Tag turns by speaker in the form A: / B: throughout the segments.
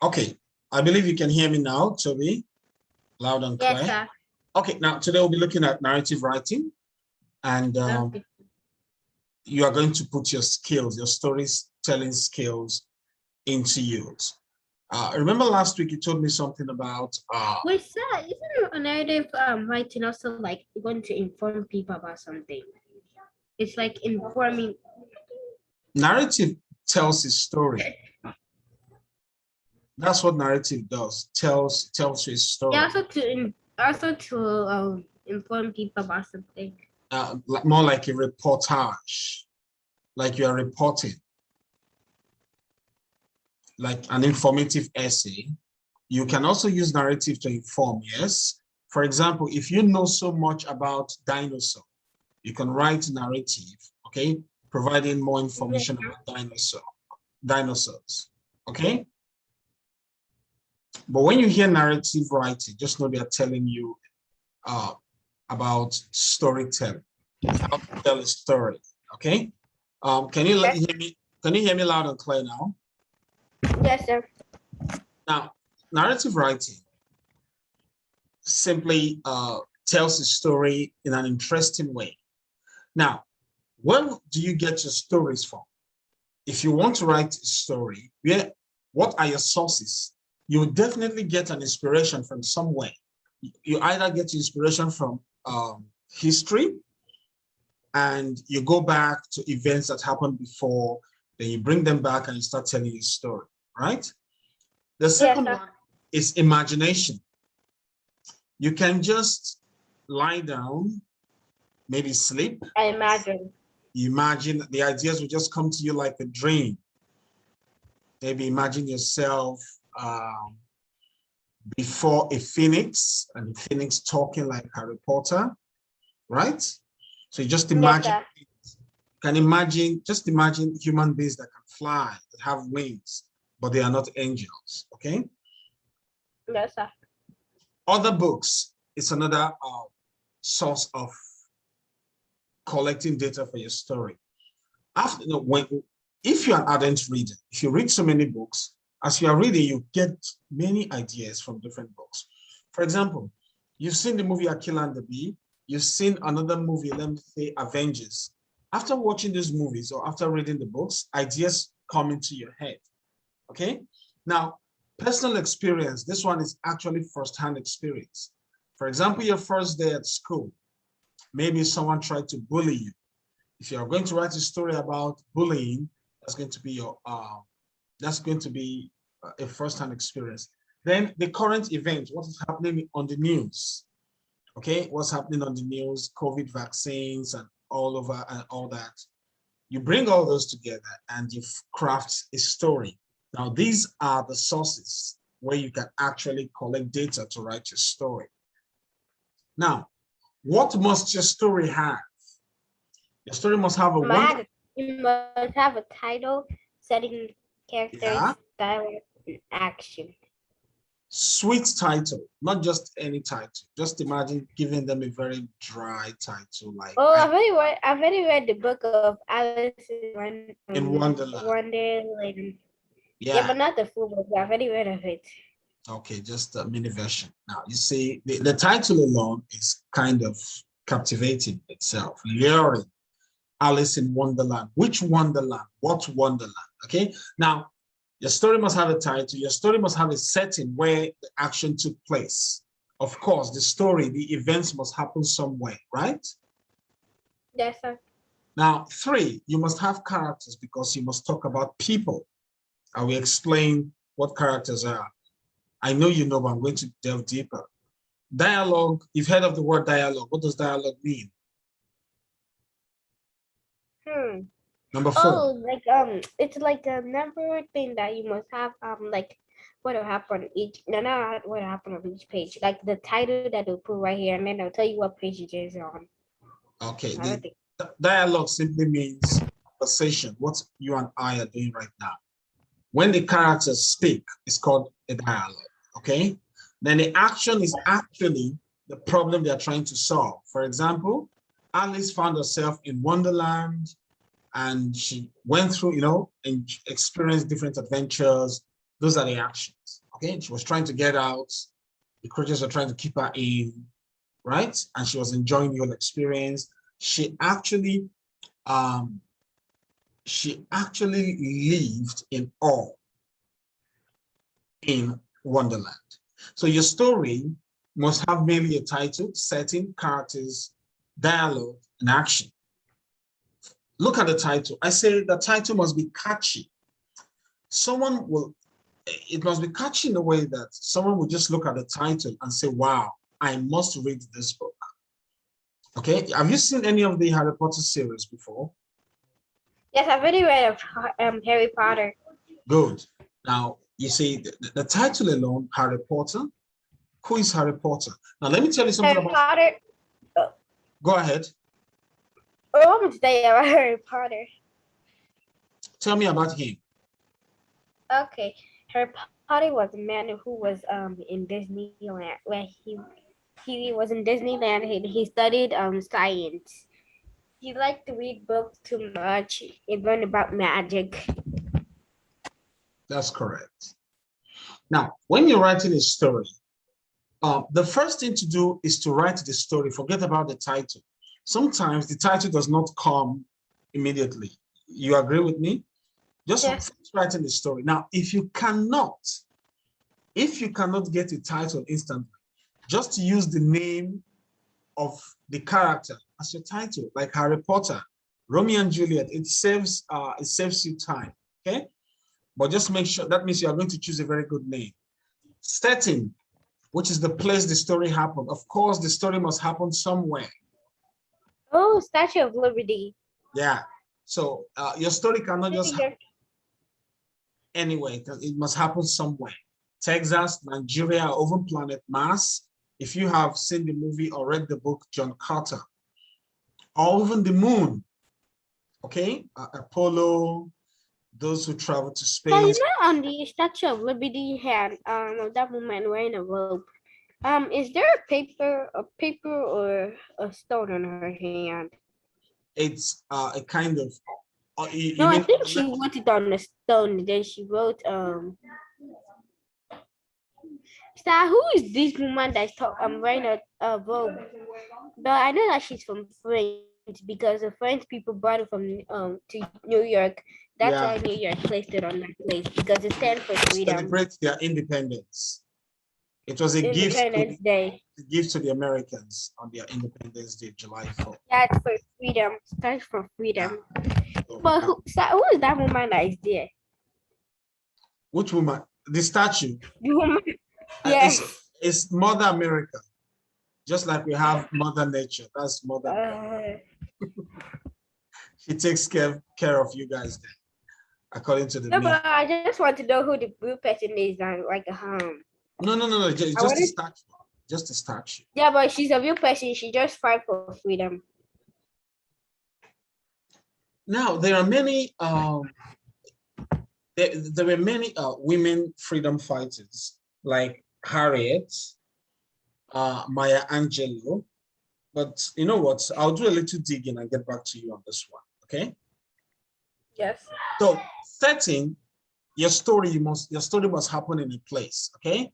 A: Okay, I believe you can hear me now, Toby, loud and clear.
B: Yes, sir.
A: Okay, now today we'll be looking at narrative writing, and
B: Okay.
A: you are going to put your skills, your storytelling skills into use. Remember last week you told me something about
B: Wait, sir, isn't a narrative writing also like going to inform people about something? It's like informing.
A: narrative tells a story. That's what narrative does. Tells you a story.
B: Yeah, also to inform people about something.
A: More like a reportage, like you are reporting, like an informative essay. You can also use narrative to inform, yes. For example, if you know so much about dinosaur, you can write narrative, okay, providing more information about dinosaurs, okay? But when you hear narrative writing, just know they are telling you about storytelling, how to tell a story, okay? Can you hear me? Can you hear me loud and clear now?
B: Yes, sir.
A: Now, narrative writing simply tells a story in an interesting way. Now, where do you get your stories from? If you want to write a story, what are your sources? You will definitely get an inspiration from somewhere. You either get inspiration from history, and you go back to events that happened before, then you bring them back and you start telling your story, right? The second one is imagination. You can just lie down, maybe sleep.
B: I imagine.
A: You imagine the ideas will just come to you like a dream. Maybe imagine yourself before a phoenix, and the phoenix talking like Harry Potter, right? So you just imagine, just imagine human beings that can fly, that have wings, but they are not angels, okay?
B: Yes, sir.
A: Other books is another source of collecting data for your story. After, if you're an ardent reader, if you read so many books, as you are reading, you get many ideas from different books. For example, you've seen the movie Akila and the Bee, you've seen another movie, let me say Avengers. After watching these movies or after reading the books, ideas come into your head, okay? Now, personal experience, this one is actually firsthand experience. For example, your first day at school, maybe someone tried to bully you. If you are going to write a story about bullying, that's going to be your a first-hand experience. Then the current event, what is happening on the news? Okay, what's happening on the news, COVID vaccines and all over and all that. You bring all those together and you craft a story. Now, these are the sources where you can actually collect data to write your story. Now, what must your story have? Your story must have
B: You must have a title, setting, characters, dialogue, and action.
A: Sweet title, not just any title. Just imagine giving them a very dry title like.
B: Oh, I've already read the book of Alice
A: in Wonderland.
B: Yeah, but not the full book. I've already read of it.
A: Okay, just a mini version. Now you see, the title alone is kind of captivating itself, luring. Alice in Wonderland. Which Wonderland? What Wonderland? Okay. Now, your story must have a title. Your story must have a setting where the action took place. Of course, the story, the events must happen somewhere, right?
B: Yes, sir.
A: Now, 3, you must have characters because you must talk about people. I will explain what characters are. I know you know, but I'm going to delve deeper. Dialogue, you've heard of the word dialogue. What does dialogue mean? Number 4.
B: Oh, like it's like a number thing that you must have like what will happen on each not what will happen on each page. Like the title that they'll put right here and then they'll tell you what page it is on.
A: Okay. Dialogue simply means conversation, what you and I are doing right now. When the characters speak, it's called a dialogue, okay? Then the action is actually the problem they're trying to solve. For example, Alice found herself in Wonderland and she went through, and experienced different adventures. Those are the actions. Okay, she was trying to get out. The creatures are trying to keep her in, right? And she was enjoying the whole experience. She actually lived in awe in Wonderland. So your story must have mainly a title, setting, characters, dialogue, and action. Look at the title. I say the title must be catchy. It must be catchy in a way that someone will just look at the title and say, wow, I must read this book. Okay, have you seen any of the Harry Potter series before?
B: Yes, I've already read of Harry Potter.
A: Good. Now, you see, the title alone, Harry Potter. Who is Harry Potter? Now, let me tell you something
B: Harry
A: about...
B: Potter.
A: Go ahead.
B: I want to say about Harry Potter.
A: Tell me about him.
B: Okay, Harry Potter was a man who was in Disneyland, where he was in Disneyland. He studied science. He liked to read books too much and learn about magic.
A: That's correct. Now, when you're writing a story, the first thing to do is to write the story. Forget about the title. Sometimes the title does not come immediately. You agree with me? Just
B: Yes.
A: writing the story. Now, if you cannot get a title instantly, just use the name of the character as your title, like Harry Potter, Romeo and Juliet. It saves you time. Okay, but just make sure, that means you are going to choose a very good name. Setting, which is the place the story happened. Of course, the story must happen somewhere.
B: Oh, Statue of Liberty.
A: Yeah. So your story cannot just happen anyway. It must happen somewhere. Texas, Nigeria, or even planet Mars. If you have seen the movie or read the book John Carter, or even the moon, okay, Apollo, those who travel to space.
B: So you know, on the Statue of Liberty had that woman wearing a robe. Is there a paper or a stone on her hand?
A: It's a kind of. You
B: No, I
A: mean
B: think she wrote it on a stone. Then she wrote Star, who is this woman that's wearing a robe? But I know that she's from France because the French people brought it from to New York. That's why New York placed it on that place because it stands for freedom.
A: Celebrate their independence. It was a
B: Independence Day.
A: gift to the Americans on their Independence Day, July 4th.
B: That's for freedom. Stands for freedom.
A: Yeah.
B: But who is that woman that is there?
A: Which woman? The statue.
B: The woman. Yes.
A: It's Mother America. Just like we have Mother Nature. That's Mother. She takes care of you guys then, according to the
B: No, but I just want to know who the blue person is. Like
A: No. Just a statue. Just a statue.
B: Yeah, but she's a real person. She just fight for freedom.
A: Now there are many. There were many women freedom fighters like Harriet, Maya Angelou. But you know what? I'll do a little digging and get back to you on this one. Okay.
B: Yes.
A: So setting your story must happen in a place. Okay.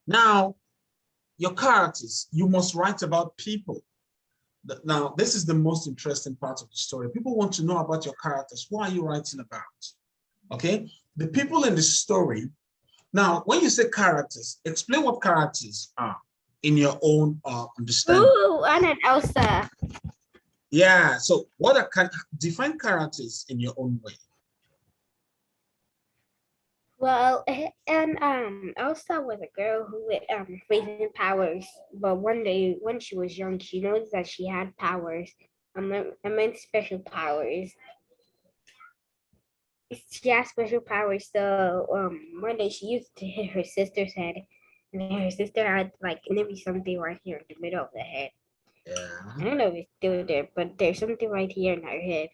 A: Now, your characters, you must write about people. Now, this is the most interesting part of the story. People want to know about your characters. Who are you writing about? Okay. The people in the story. Now, when you say characters, explain what characters are in your own understanding.
B: Ooh, Anna and Elsa.
A: Yeah. So what are define characters in your own way?
B: Well, and Elsa was a girl who with facing powers, but one day when she was young, she noticed that she had powers. I meant special powers. She has special powers. So one day she used to hit her sister's head, and her sister had like maybe something right here in the middle of the head.
A: Yeah.
B: I don't know if it's still there, but there's something right here in her head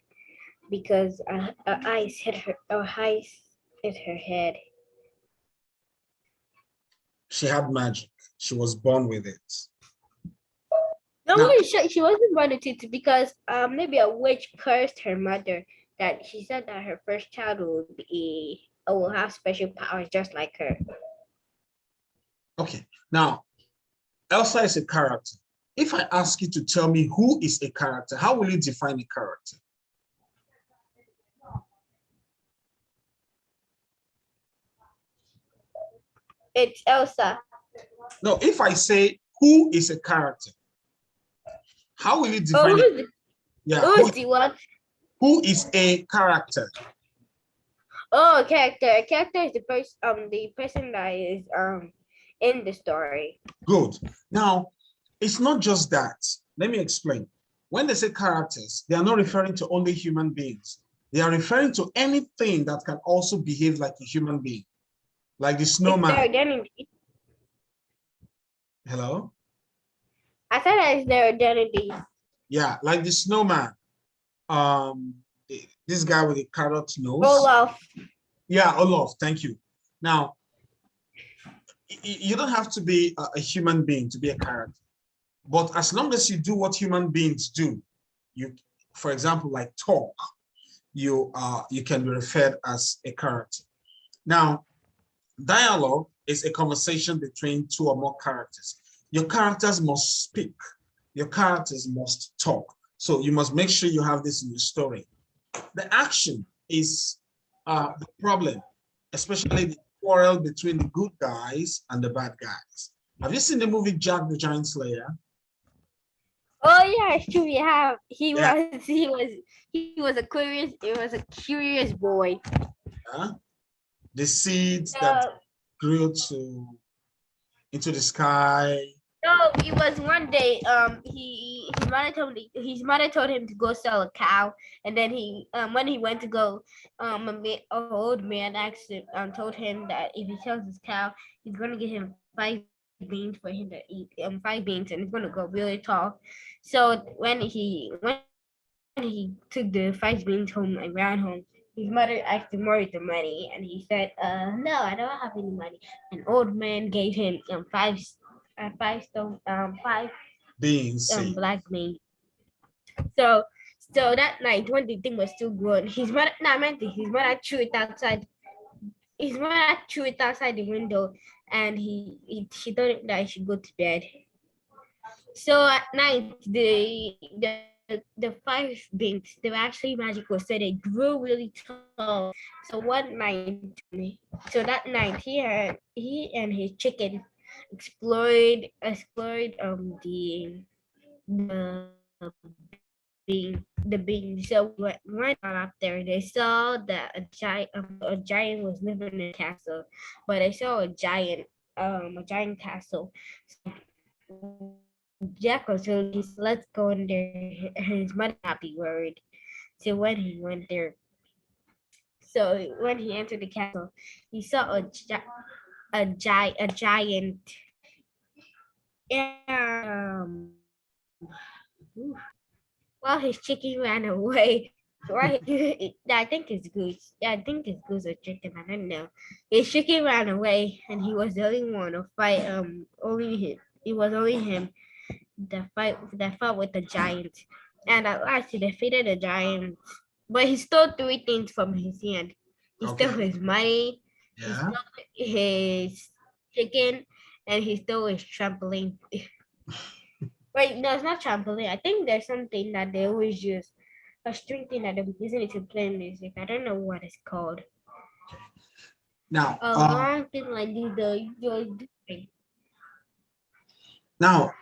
B: because her eyes hit her head.
A: She had magic. She was born with it.
B: No, she wasn't born with it because maybe a witch cursed her mother that she said that her first child would be will have special powers just like her.
A: Okay. Now, Elsa is a character. If I ask you to tell me who is a character, how will you define a character?
B: It's Elsa.
A: No, if I say who is a character, how will you define it? Yeah,
B: who's the what?
A: Who is a character?
B: Oh, character. A character is the person that is in the story.
A: Good. Now, it's not just that. Let me explain. When they say characters, they are not referring to only human beings. They are referring to anything that can also behave like a human being, like the snowman.
B: It's their identity.
A: Hello?
B: I said that it's their identity.
A: Yeah, like the snowman. This guy with a carrot nose.
B: Olaf.
A: Yeah, Olaf. Thank you. Now, you don't have to be a human being to be a character, but as long as you do what human beings do, you, for example, like talk, you can be referred as a character. Now, dialogue is a conversation between two or more characters. Your characters must speak. Your characters must talk. So you must make sure you have this in your story. The action is the problem, especially the quarrel between the good guys and the bad guys. Have you seen the movie Jack the Giant Slayer?
B: Oh yeah, it's true. We have.
A: Yeah.
B: He was a curious boy.
A: The seeds that grew into the sky.
B: No, it was one day. His mother told him to go sell a cow, and then when he went to go, an old man actually told him that if he sells his cow, he's gonna give him 5 beans for him to eat. 5 beans, and it's gonna go really tall. So when he took the 5 beans home and ran home, his mother asked him where is the money, and he said, no, I don't have any money. An old man gave him five
A: beans,
B: black beans. So that night when the thing was still growing, his mother threw it outside. His mother threw it outside the window, and she told him that he should go to bed. So at night, the 5 beans, they were actually magical, so they grew really tall. So one night, that night, he and his chicken explored the bean. So when up there, they saw that a giant was living in a castle, but they saw a giant castle. So Jack was really, let's go in there. His mother not be worried. So when he went there, when he entered the castle, he saw a giant. While his chicken ran away. Right, I think it's goose. Yeah, I think it's goose or chicken. I don't know. His chicken ran away, and he was the only one to fight. Only him. It was only him that fought with the giant, and at last he defeated the giant. But he stole 3 things from his hand. He stole his money. He stole his chicken, and he stole his trampoline. Wait, no, it's not trampoline. I think there's something that they always use. A string thing that they're using it to play music. I don't know what it's called.
A: Now,
B: a long thing like this.
A: Now,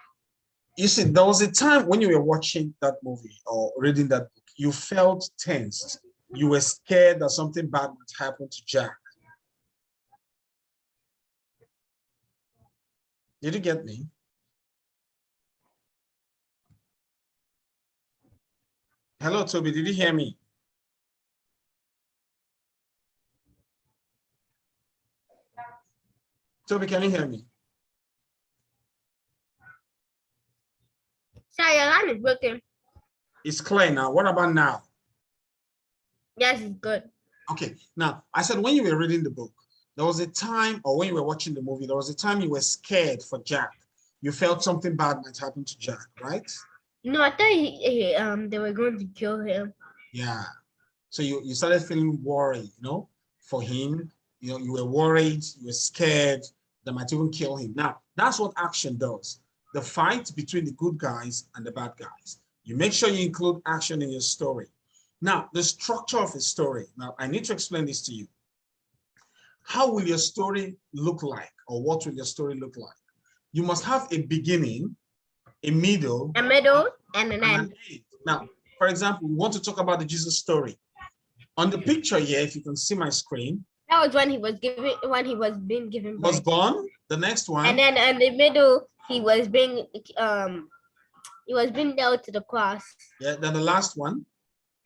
A: you see, there was a time when you were watching that movie or reading that book, you felt tensed. You were scared that something bad would happen to Jack. Did you get me? Hello, Toby, did you hear me? Toby, can you hear me?
B: Sorry, your line is broken.
A: It's clear now. What about now?
B: Yes, it's good.
A: Okay, now, I said when you were reading the book, there was a time, or when you were watching the movie, there was a time you were scared for Jack. You felt something bad might happen to Jack, right?
B: No, I thought they were going to kill him.
A: Yeah. So you started feeling worried, for him you were worried, you were scared, they might even kill him. Now, that's what action does. The fight between the good guys and the bad guys. You make sure you include action in your story. Now, the structure of a story. Now, I need to explain this to you. How will your story look like, or what will your story look like? You must have a beginning, a middle,
B: a middle, and an
A: and
B: end.
A: an end. Now, for example, we want to talk about the Jesus story. On the picture here, if you can see my screen,
B: That was when he was being given
A: was
B: birth.
A: born. The next one,
B: And then in the middle, he was being nailed to the cross.
A: yeah. Then the last one.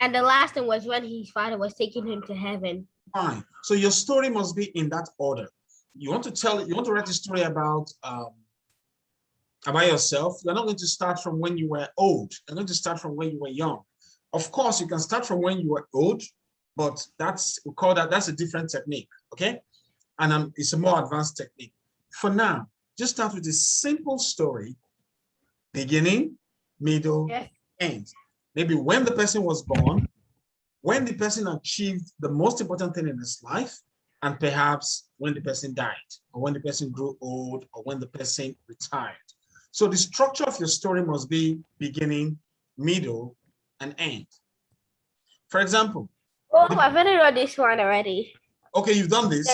B: And the last one was when his father was taking him to heaven.
A: Fine. So your story must be in that order. You want to write a story about yourself. You're not going to start from when you were old. You're going to start from when you were young. Of course, you can start from when you were old, but that's a different technique. Okay, and it's a more advanced technique. For now, just start with a simple story, beginning, middle,
B: Yes.
A: end. Maybe when the person was born, when the person achieved the most important thing in his life, and perhaps when the person died, or when the person grew old, or when the person retired. So the structure of your story must be beginning, middle, and end. For example.
B: Oh, I've already read this one already.
A: Okay, you've done this.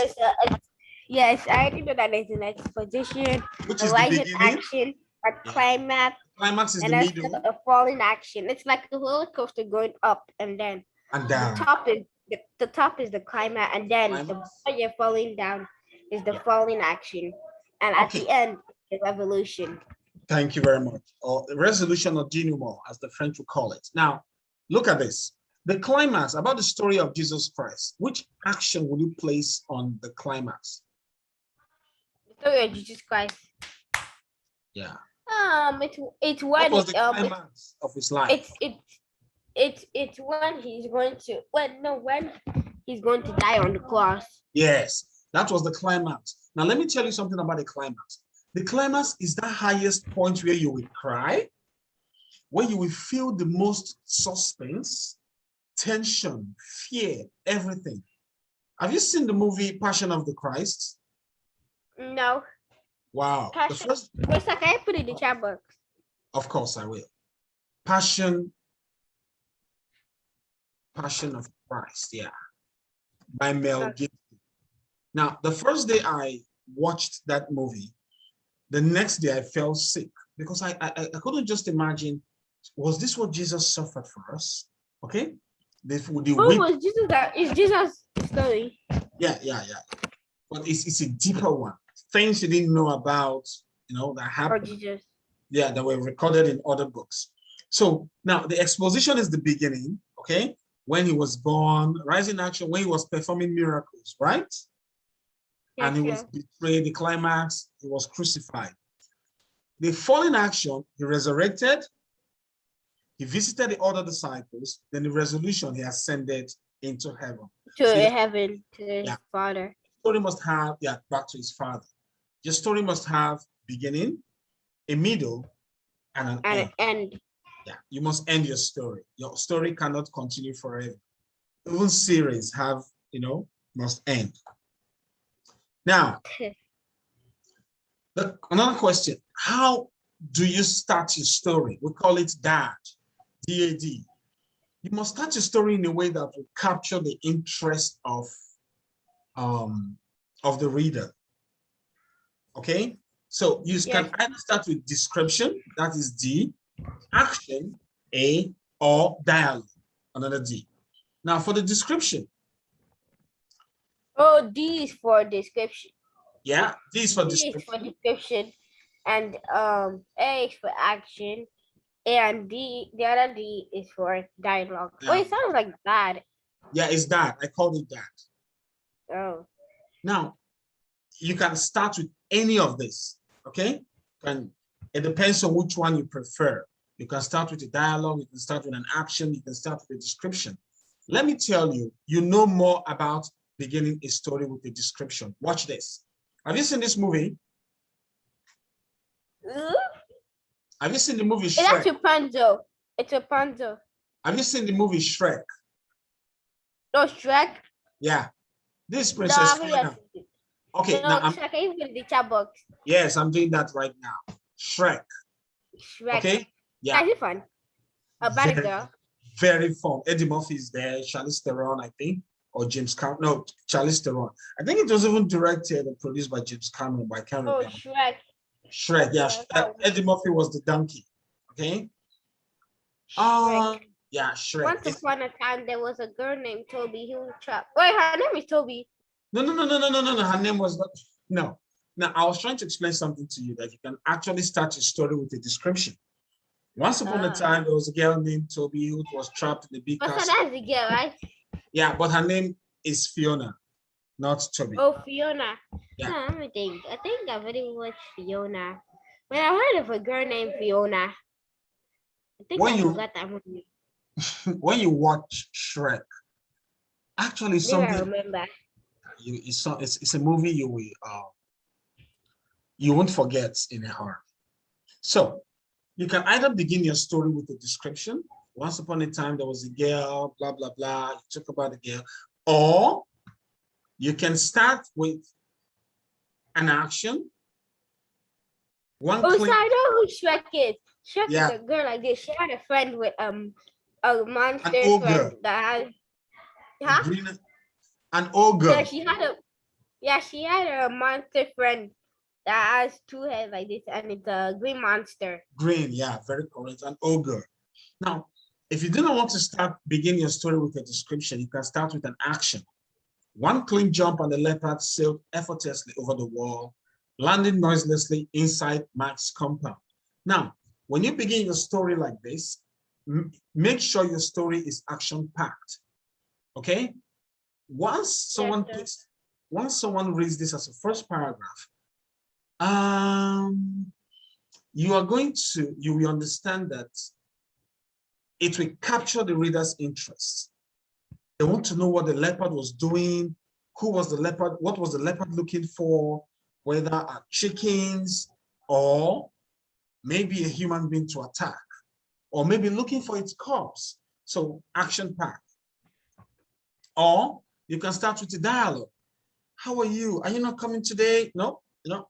B: Yes, I already know that there's an exposition,
A: Which
B: a
A: is the
B: rising
A: beginning.
B: action, a climax,
A: Climax is
B: and
A: the
B: that's
A: middle.
B: a falling action. It's like a roller coaster going up and then
A: And down.
B: the top is the climax, and then the part you're falling down is the falling action, and at the end, the revolution.
A: Thank you very much. Or resolution or denouement, as the French would call it. Now, look at this. The climax, about the story of Jesus Christ. Which action would you place on the climax?
B: The story of Jesus Christ.
A: Yeah.
B: It's when
A: what was the climax of his life?
B: It's when he's going to when he's going to die on the cross.
A: Yes, that was the climax. Now let me tell you something about the climax. The climax is the highest point where you will cry, where you will feel the most suspense, tension, fear, everything. Have you seen the movie Passion of the Christ?
B: No.
A: Wow.
B: Passion. The first... Wait, can I put it in the chat box?
A: Of course I will. Passion of Christ, yeah. By Mel Gibson. Now, the first day I watched that movie, the next day I fell sick because I couldn't just imagine, was this what Jesus suffered for us? Okay.
B: Who was Jesus? Is Jesus' story?
A: Yeah. But it's a deeper one. Things you didn't know about, that happened.
B: Or Jesus.
A: Yeah, that were recorded in other books. So now the exposition is the beginning, okay? When he was born, rising action, when he was performing miracles, right? Yes, and he was betrayed, the climax, he was crucified. The falling action, he resurrected, he visited the other disciples, then the resolution, he ascended into heaven.
B: To heaven, to his Father.
A: Story must have, back to his Father. Your story must have beginning, a middle, and an end. Yeah, you must end your story. Your story cannot continue forever. Even series have, must end. Now, another question. How do you start your story? We call it DAD, D-A-D. You must start your story in a way that will capture the interest of the reader. Okay? So you can either start with description, that is D, action, A, or dialogue, another D. Now for the description.
B: Oh, D is for description.
A: Yeah, D is for description.
B: D is for description, and A is for action, and D, the other D is for dialogue. Yeah. Oh, it sounds like that.
A: Yeah, it's that. I called it that.
B: Oh.
A: Now, you can start with any of this, okay? And it depends on which one you prefer. You can start with a dialogue, you can start with an action, you can start with a description. Let me tell you, you know more about beginning a story with a description. Watch this. Have you seen this movie? Have you seen the movie Shrek?
B: It's Rapunzel. It's Rapunzel.
A: Have you seen the movie Shrek?
B: Oh, Shrek?
A: Yeah. This is
B: No,
A: Princess Fiona. Okay, now
B: no, Shrek is in the chat box.
A: yes, I'm doing that right now. Shrek.
B: Shrek.
A: Okay, yeah,
B: That's fun. About a
A: very,
B: girl.
A: very fun. Eddie Murphy is there, Charlize Theron, I think, or James Cameron. No, Charlize Theron. I think it was even directed and produced by James Cameron, but I can't
B: Oh,
A: remember.
B: Shrek.
A: Shrek, yeah.
B: Okay, I got one.
A: Eddie Murphy was the donkey. Okay.
B: Shrek.
A: Yeah, Shrek.
B: Once upon a time, there was a girl named Toby who was trapped. Wait, her name is Toby.
A: No. Her name was not. No. Now, I was trying to explain something to you that you can actually start your story with a description. Once upon a time, there was a girl named Toby who was trapped in a big
B: Oh, so
A: castle.
B: that's the girl, right?
A: Yeah, but her name is Fiona, not Toby.
B: Oh, Fiona.
A: Yeah.
B: Let me think. I think I've already watched Fiona. When I heard of a girl named Fiona, I think I forgot that movie.
A: When you watch Shrek, actually
B: Maybe I
A: something
B: remember.
A: it's a movie you won't forget in a hurry. So you can either begin your story with a description. Once upon a time, there was a girl, blah, blah, blah. You talk about the girl. Or you can start with an action.
B: So I know who Shrek is. Shrek is
A: Yeah.
B: a girl like this. She had a friend with a monster
A: An ogre.
B: friend that has
A: An ogre.
B: She had a monster friend that has two heads like this, and it's a green monster.
A: Green, yeah, very correct. An ogre. Now, if you do not want to begin your story with a description, you can start with an action. One clean jump and the leopard sailed effortlessly over the wall, landing noiselessly inside Max's compound. Now, when you begin your story like this, make sure your story is action-packed. Okay? Once someone reads this as a first paragraph, you will understand that it will capture the reader's interest. They want to know what the leopard was doing, who was the leopard, what was the leopard looking for, whether chickens or maybe a human being to attack, or maybe looking for its cubs. So action-packed. Or you can start with a dialogue. How are you? Are you not coming today? No,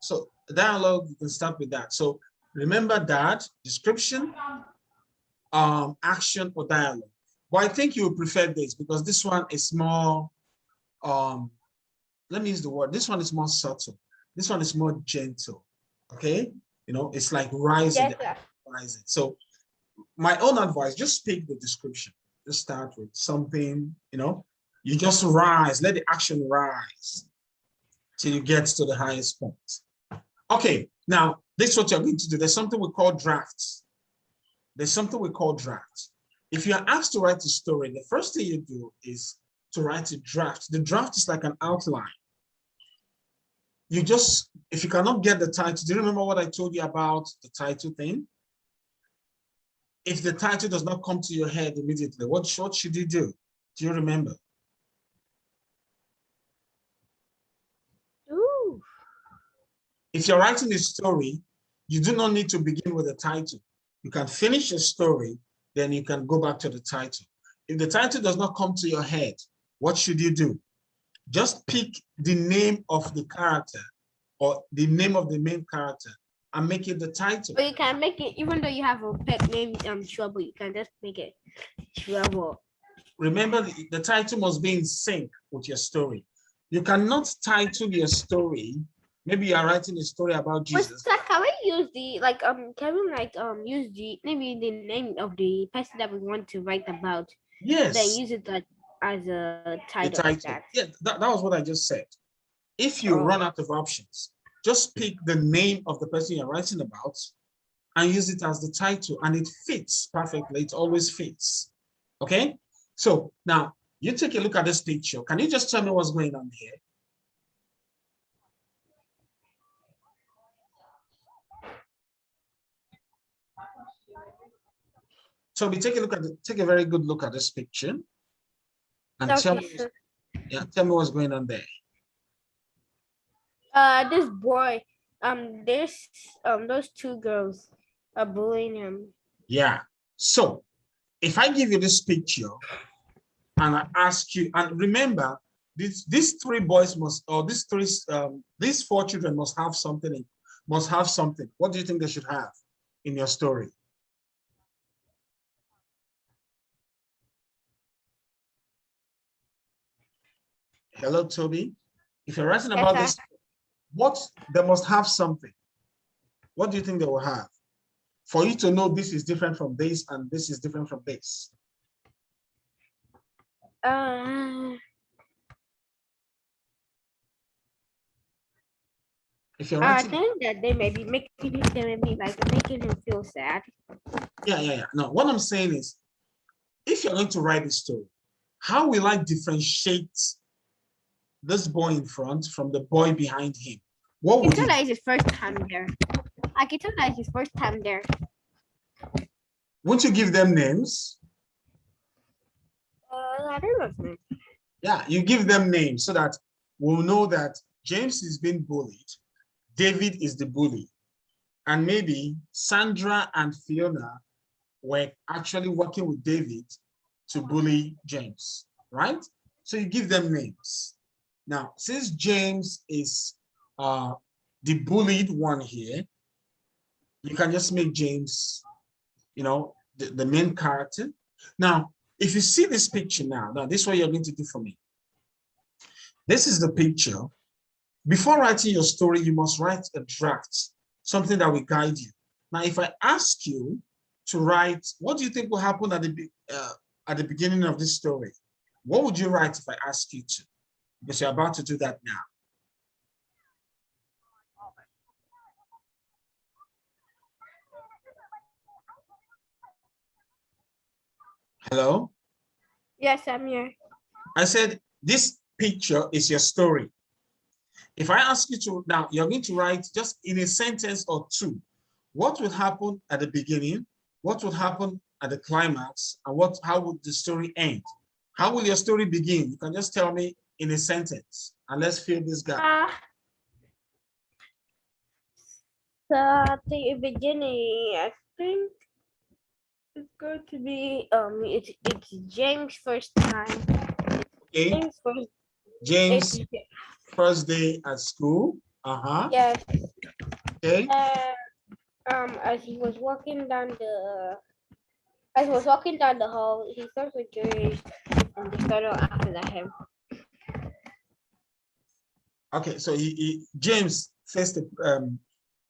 A: so dialogue, you can start with that. So remember that description, action or dialogue. But I think you would prefer this because this one is more, let me use the word, this one is more subtle. This one is more gentle, okay? It's like rising. So my own advice, just pick the description. Just start with something, you just rise, let the action rise till you get to the highest point. Okay, now this is what you're going to do. There's something we call drafts. If you are asked to write a story, the first thing you do is to write a draft. The draft is like an outline. If you cannot get the title, do you remember what I told you about the title thing? If the title does not come to your head immediately, what should you do? Do you remember?
B: Ooh.
A: If you're writing a story, you do not need to begin with a title. You can finish your story, then you can go back to the title. If the title does not come to your head, what should you do? Just pick the name of the character or the name of the main character and make it the title.
B: But you can make it, even though you have a pet named Trouble, you can just make it Trouble.
A: Remember, the title must be in sync with your story. You cannot title your story. Maybe you are writing a story about Jesus.
B: But can we use maybe the name of the person that we want to write about?
A: Yes.
B: Then use it as a title. Like that.
A: Yeah, that was what I just said. If you run out of options, just pick the name of the person you're writing about and use it as the title, and it fits perfectly. It always fits. Okay? So now you take a look at this picture. Can you just tell me what's going on here? So we take a very good look at this picture and tell me what's going on there.
B: This boy, those two girls are bullying him.
A: Yeah. So if I give you this picture and I ask you, and remember, these three boys must, or these four children must have something, What do you think they should have in your story? Hello, Toby. If you're writing about this, they must have something. What do you think they will have? For you to know this is different from this and this is different from this. If you're writing,
B: I think that they may be making him feel sad.
A: Yeah. No, what I'm saying is, if you're going to write this story, how will I differentiate this boy in front from the boy behind him? What would you?
B: That is his first time there. I can tell that it's his first time there.
A: Won't you give them names?
B: I don't know.
A: Yeah, you give them names so that we'll know that James is being bullied, David is the bully, and maybe Sandra and Fiona were actually working with David to bully James, right? So you give them names. Now, since James is the bullied one here, you can just make James, the main character. Now, if you see this picture now, this is what you're going to do for me. This is the picture. Before writing your story, you must write a draft, something that will guide you. Now, if I ask you to write, what do you think will happen at the beginning of this story? What would you write if I ask you to? Because you're about to do that now. Hello?
B: Yes, I'm here.
A: I said, this picture is your story. If I ask you to, now you're going to write just in a sentence or two, what would happen at the beginning, what would happen at the climax, and how would the story end? How will your story begin? You can just tell me in a sentence, and let's fill this gap.
B: So at the beginning, I think it's going to be it's James' first time.
A: Okay. James first day at school.
B: Yes.
A: Okay.
B: As he was walking down the hall, he starts with James, and they started after that him.
A: Okay, so James faced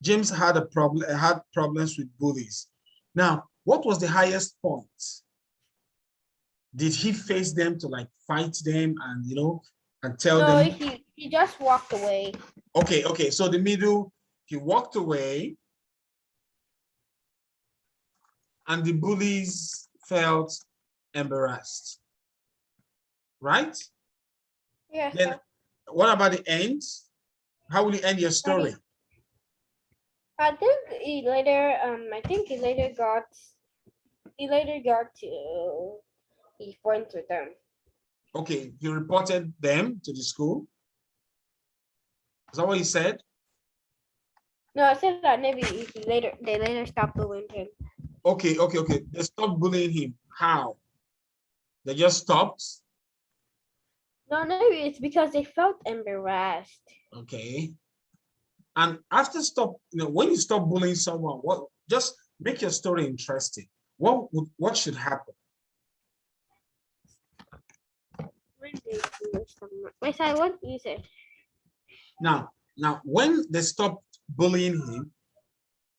A: James had problems with bullies. Now, what was the highest point? Did he face them to like fight them and and tell them?
B: No, he just walked away.
A: Okay. So the middle, he walked away, and the bullies felt embarrassed, right?
B: Yes.
A: Then what about the end? How will you end your story?
B: I think he later got to be friends with them.
A: Okay, he reported them to the school. Is that what he said?
B: No, I said that maybe they later stopped bullying him.
A: Okay. They stopped bullying him. How? They just stopped?
B: No, maybe it's because they felt embarrassed.
A: Okay. And after when you stop bullying someone, just make your story interesting. What should happen?
B: Wait, sorry, what did you say?
A: Now, when they stopped bullying him,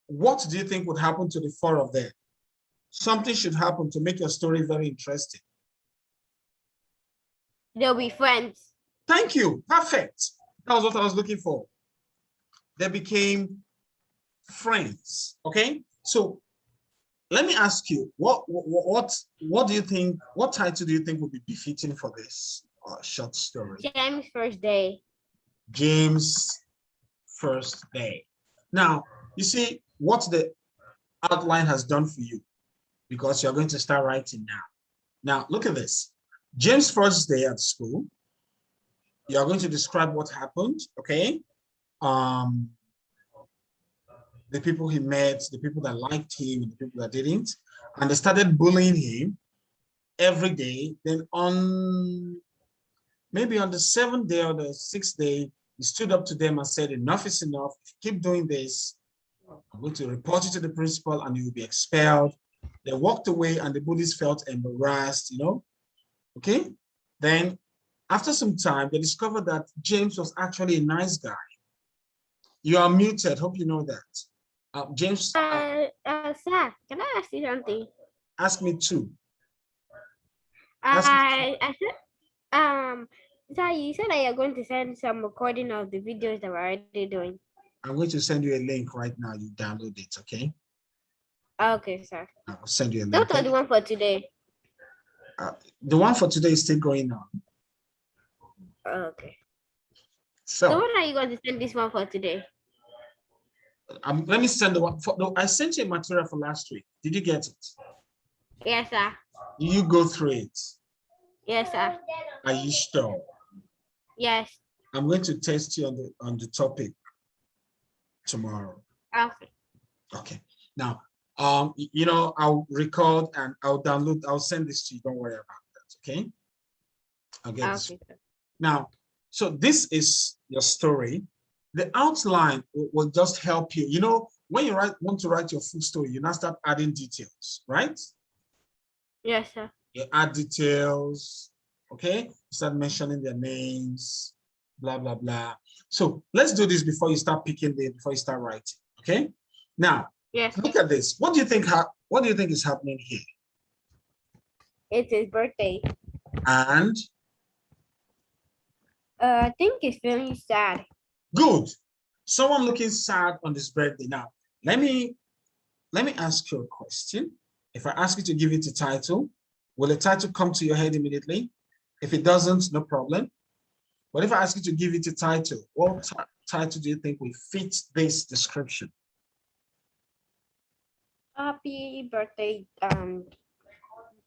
A: what do you think would happen to the four of them? Something should happen to make your story very interesting.
B: They'll be friends.
A: Thank you. Perfect. That was what I was looking for. They became friends. Okay. So let me ask you, what do you think? What title do you think would be befitting for this short story?
B: James' first day.
A: James' first day. Now, you see what the outline has done for you, because you're going to start writing now. Now, look at this. James' first day at school. You're going to describe what happened, okay? The people he met, the people that liked him, the people that didn't, and they started bullying him every day. Then on Maybe on the 7th day or the 6th day, he stood up to them and said, enough is enough. If you keep doing this, I'm going to report you to the principal and you will be expelled. They walked away and the bullies felt embarrassed, you know. Okay. Then after some time, they discovered that James was actually a nice guy. You are muted. Hope you know that. James.
B: Sir, can I ask you something?
A: Ask me too.
B: I said, sir, you said that you're going to send some recording of the videos that we're already doing.
A: I'm going to send you a link right now. You download it, okay?
B: Okay, sir.
A: I'll send you a link.
B: Don't the one for today.
A: The one for today is still going on.
B: Okay.
A: So
B: when are you going to send this one for today?
A: Let me send the one. No, I sent you a material for last week. Did you get it?
B: Yes, sir.
A: You go through it.
B: Yes, sir.
A: Are you sure?
B: Yes.
A: I'm going to test you on the topic tomorrow.
B: Okay.
A: Okay. Now, you know, I'll record and I'll download. I'll send this to you. Don't worry about that. Okay. I'll get this. Now, so this is your story. The outline will just help you. You know, when you want to write your full story, you now start adding details, right?
B: Yes, sir.
A: You add details, okay? You start mentioning their names, blah, blah, blah. So let's do this before you start before you start writing, okay? Now,
B: yes.
A: Look at this. What do you think is happening here?
B: It's his birthday.
A: And?
B: I think he's feeling sad.
A: Good. Someone looking sad on this birthday. Now, let me ask you a question. If I ask you to give it a title, will the title come to your head immediately? If it doesn't, no problem. But if I ask you to give it a title, what title do you think will fit this description?
B: Happy birthday,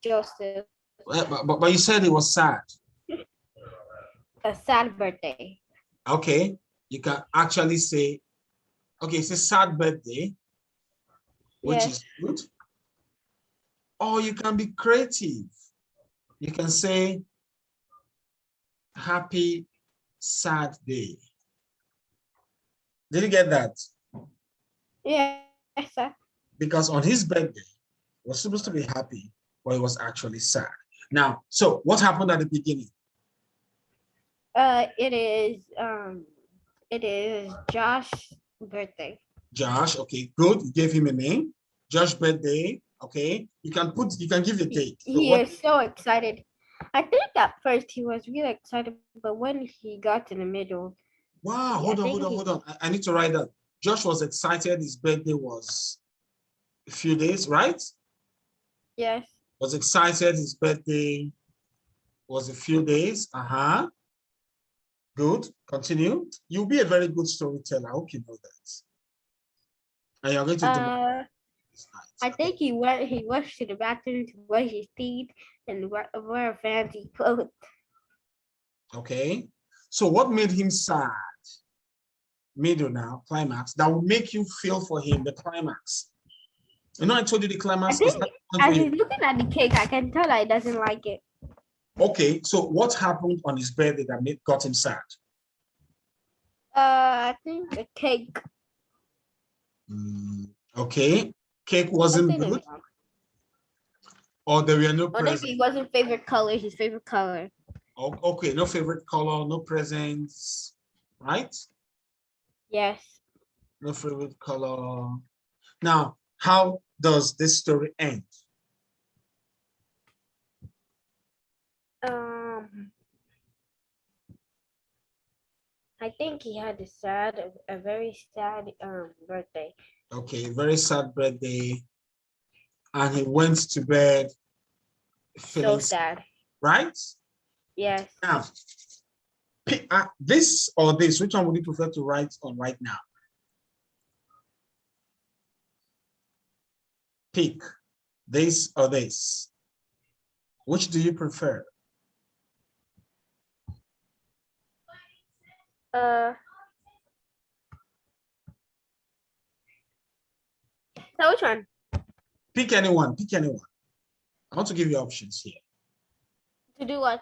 B: Joseph.
A: But you said it was sad.
B: A sad birthday.
A: Okay, you can actually say, okay, it's a sad birthday, which is good. Or you can be creative. You can say, happy sad day. Did you get that?
B: Yes, sir.
A: Because on his birthday, he was supposed to be happy, but he was actually sad. Now, so what happened at the beginning?
B: It is Josh's birthday.
A: Josh, okay, good. You gave him a name. Josh's birthday, okay. You can give a date.
B: He is so excited. I think at first he was really excited, but when he got in the middle.
A: Wow, hold on. I need to write that. Josh was excited. His birthday was a few days, right?
B: Yes.
A: Was excited. His birthday was a few days. Good. Continue. You'll be a very good storyteller. I hope you know that. And you're going to do
B: I think he went to the bathroom to brush his teeth and wear fancy clothes.
A: Okay. So what made him sad? Middle now, climax. That will make you feel for him, the climax. You know, I told you the climax is not
B: as he's looking at the cake, I can tell that he doesn't like it.
A: Okay, so what happened on his birthday that got him sad?
B: I think the cake.
A: Okay, cake wasn't good? Or there were no presents?
B: Maybe it wasn't favorite color, his favorite color.
A: Okay, no favorite color, no presents, right?
B: Yes.
A: No favorite color. Now, how does this story end?
B: I think he had a very sad birthday.
A: Okay, very sad birthday. And he went to bed feeling
B: so sad.
A: Right?
B: Yes.
A: Now, this or this, which one would you prefer to write on right now? Pick this or this. Which do you prefer?
B: So which one?
A: Pick anyone. Pick anyone. I want to give you options here.
B: To do what?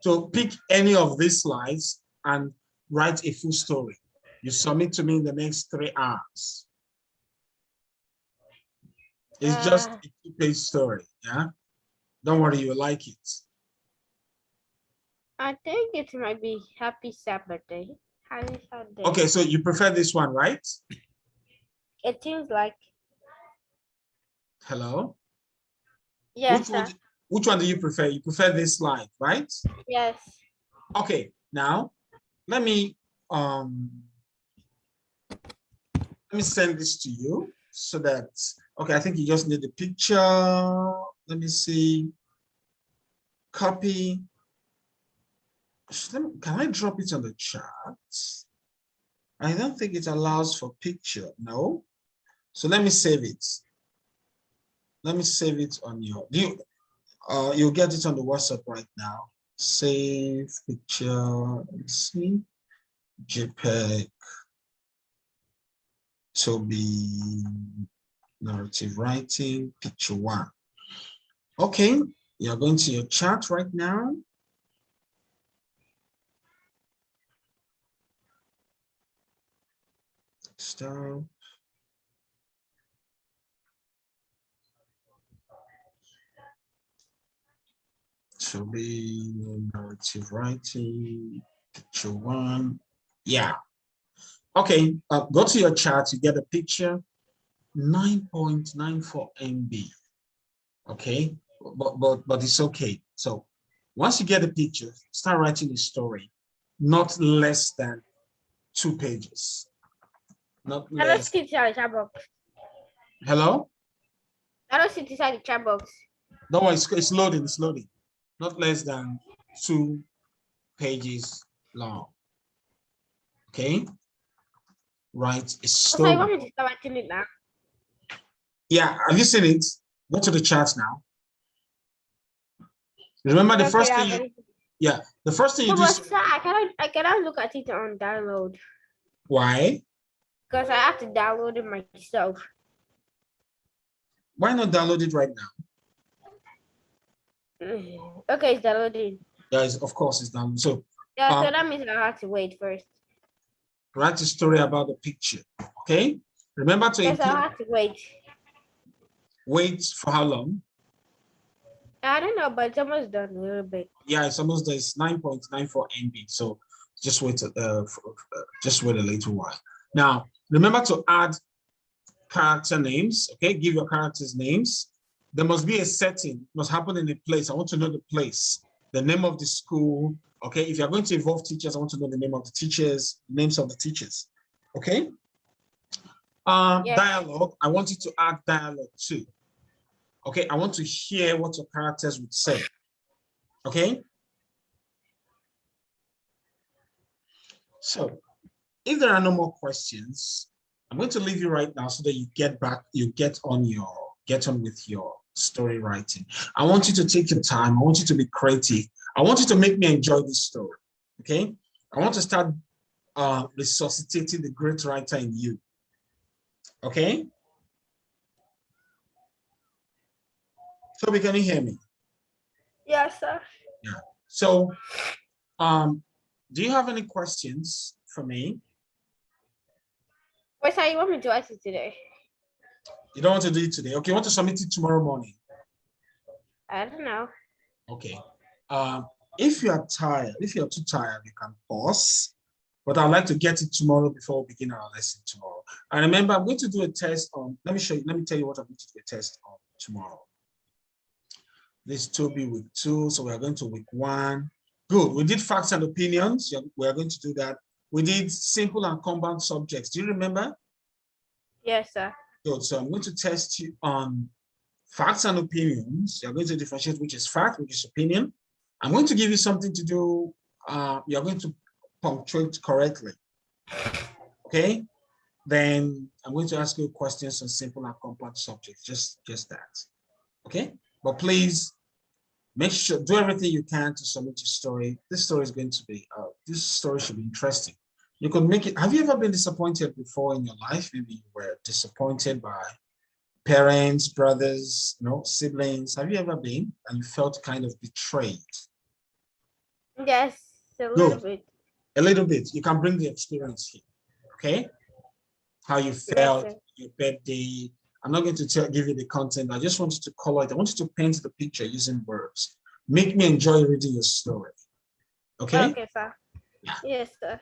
A: So pick any of these slides and write a full story. You submit to me in the next 3 hours. It's just a 2-page story, yeah? Don't worry, you'll like it.
B: I think it might be Happy Saturday. Happy Saturday.
A: Okay, so you prefer this one, right?
B: It seems like.
A: Hello?
B: Yes, sir.
A: Which one do you prefer? You prefer this slide, right?
B: Yes.
A: Okay, now let me send this to you so that, okay, I think you just need the picture. Let me see. Copy. Can I drop it on the chat? I don't think it allows for picture, no. So let me save it. Let me save it on your, you'll get it on the WhatsApp right now. Save picture, let's see, JPEG, to be narrative writing, picture 1. Okay, you're going to your chat right now. Start. To be narrative writing, picture 1. Yeah. Okay, go to your chart, you get a picture, 9.94 MB. Okay, but it's okay. So once you get a picture, start writing a story, not less than 2 pages. Not
B: I don't
A: less.
B: see it inside the chat box.
A: Hello?
B: I don't see it inside the chat box.
A: Don't worry, it's loading, it's loading. Not less than 2 pages long. Okay? Write a story.
B: So you want me to start writing it now?
A: Yeah, have you seen it? Go to the chat now. Remember the
B: Okay,
A: first thing you, yeah, the first thing you
B: no,
A: do
B: but
A: is,
B: sir, I cannot look at it on download
A: why?
B: because I have to download it myself.
A: Why not download it right now?
B: Okay, it's downloading.
A: Yeah, of course it's downloaded. So,
B: Yeah, so that means I have to wait first.
A: write a story about the picture, okay? Remember to
B: Yes,
A: include,
B: I'll have to wait.
A: Wait for how long?
B: I don't know, but it's almost done a little bit.
A: Yeah, it's almost there. It's 9.94 MB. So just wait, just wait a little while. Now, remember to add character names, okay? Give your characters names. There must be a setting, must happen in a place. I want to know the place, the name of the school, okay? If you're going to involve teachers, I want to know the name of the teachers, names of the teachers, okay?
B: Yes.
A: Dialogue, I want you to add dialogue too. Okay, I want to hear what your characters would say, okay? So if there are no more questions, I'm going to leave you right now so that you get on with your story writing. I want you to take your time. I want you to be creative. I want you to make me enjoy this story, okay? I want to start resuscitating the great writer in you, okay? Toby, can you hear me?
B: Yes, sir.
A: Yeah. So, do you have any questions for me?
B: Wait, how you want me to write it today?
A: You don't want to do it today? Okay, you want to submit it tomorrow morning?
B: I don't know.
A: Okay. If you are tired, if you're too tired, you can pause. But I'd like to get it tomorrow before we begin our lesson tomorrow. And remember, I'm going to do a test on, let me tell you what I'm going to do a test on tomorrow. This will be week 2, so we're going to week 1. Good, we did facts and opinions. We're going to do that. We did simple and compound subjects. Do you remember?
B: Yes, sir.
A: Good, so I'm going to test you on facts and opinions. You're going to differentiate which is fact, which is opinion. I'm going to give you something to do. You're going to punctuate correctly. Okay? Then I'm going to ask you questions on simple and compound subjects. Just that. Okay? But please make sure, do everything you can to submit your story. This story is going to be, this story should be interesting. You could make it. Have you ever been disappointed before in your life? Maybe you were disappointed by parents, brothers, siblings. Have you ever been and you felt kind of betrayed?
B: Yes, a little
A: Good.
B: bit.
A: A little bit. You can bring the experience here. Okay. How you
B: Yes,
A: felt,
B: sir.
A: your birthday. I'm not going to give you the content. I just want you to color it. I want you to paint the picture using words. Make me enjoy reading your story. Okay?
B: Okay, sir.
A: Yeah.
B: Yes, sir.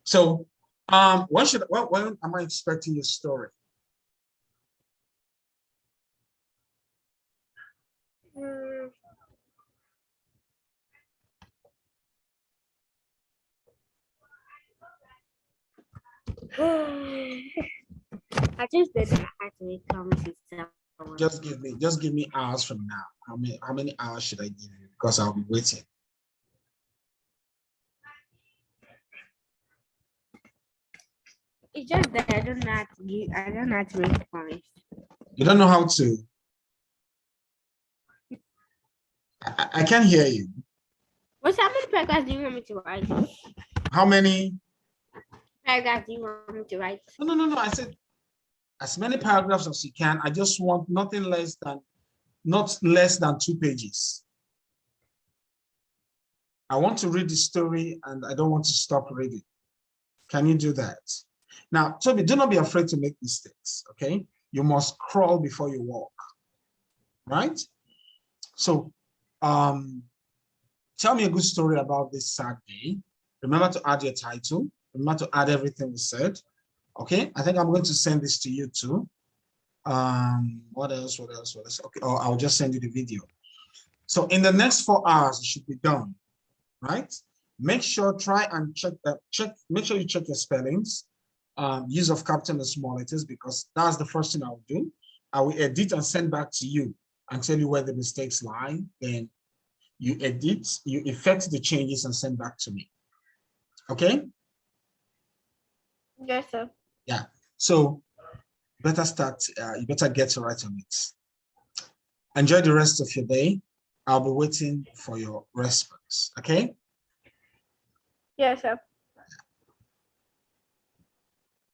A: So, when am I expecting your story?
B: Mm. I just didn't actually come to someone.
A: Just give me hours from now. How many hours should I give you? Because I'll be waiting.
B: It's just that I don't know how to make promise.
A: You don't know how to. I can't hear you.
B: What's how many paragraphs do you want me to write?
A: How many?
B: Paragraphs do you want me to write?
A: No. I said as many paragraphs as you can. I just want not less than 2 pages. I want to read the story and I don't want to stop reading. Can you do that? Now, Toby, do not be afraid to make mistakes, okay? You must crawl before you walk, right? So, tell me a good story about this sad day. Remember to add your title. Remember to add everything we said, okay? I think I'm going to send this to you too. What else? Okay, oh, I'll just send you the video. So in the next 4 hours, it should be done, right? Make sure, try and make sure you check your spellings, use of capital and small letters, because that's the first thing I will do. I will edit and send back to you and tell you where the mistakes lie. Then you edit, you effect the changes and send back to me. Okay?
B: Yes, sir.
A: Yeah. So better start, you better get right on it. Enjoy the rest of your day. I'll be waiting for your response. Okay?
B: Yes, sir.